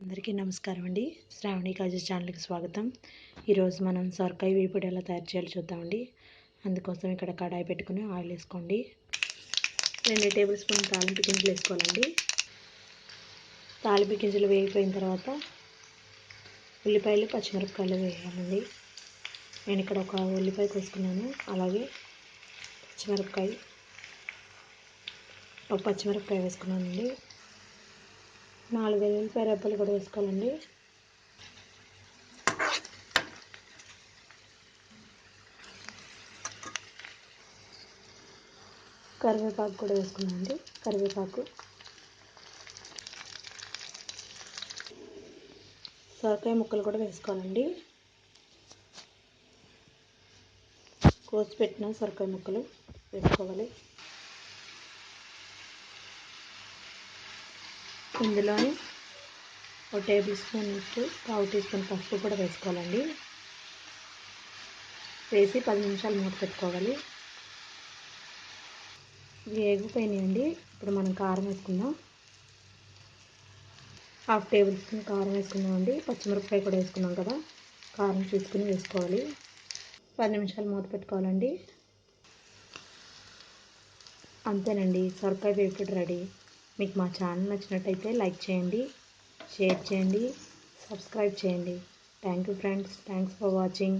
అందరికీ నమస్కారం అండి. శ్రావణి కాజు ఛానల్కి స్వాగతం. ఈరోజు మనం సొరకాయ వేపుడు ఎలా తయారు చేయాలో చూద్దామండి. అందుకోసం ఇక్కడ కడాయి పెట్టుకుని ఆయిల్ వేసుకోండి. 2 టేబుల్ స్పూన్ తాలింపు గింజలు వేసుకోవాలండి. తాలింపు గింజలు వేగిపోయిన తర్వాత ఉల్లిపాయలు పచ్చిమిరపకాయలు వేయాలండి. నేను ఇక్కడ ఒక ఉల్లిపాయ కోసుకున్నాను, అలాగే పచ్చిమిరపకాయ వేసుకున్నానండి. 4 వెల్లుల్లిపాయ రెబ్బలు కూడా వేసుకోవాలండి. కరివేపాకు కూడా వేసుకున్నామండి. సొరకాయ ముక్కలు కూడా వేసుకోవాలండి. కోసి పెట్టిన సొరకాయ ముక్కలు వేసుకోవాలి. ఇందులోని 1 టేబుల్ స్పూన్ ఉప్పు, 1/2 టీ స్పూన్ పసుపు కూడా వేసుకోవాలండి. వేసి 10 నిమిషాలు మూత పెట్టుకోవాలి. ఇవి వేగిపోయినాయండి. ఇప్పుడు మనం కారం వేసుకుందాం. 1/2 టేబుల్ స్పూన్ కారం వేసుకుందామండి. పచ్చిమిరపకాయ కూడా వేసుకున్నాం కదా, కారం చూసుకుని వేసుకోవాలి. 10 నిమిషాలు మూత పెట్టుకోవాలండి. అంతేనండి, సొరకాయ వేపుడు రెడీ. మీకు మా ఛానల్ నచ్చినట్టయితే లైక్ చేయండి, షేర్ చేయండి, సబ్స్క్రైబ్ చేయండి. Thank you friends. Thanks for watching.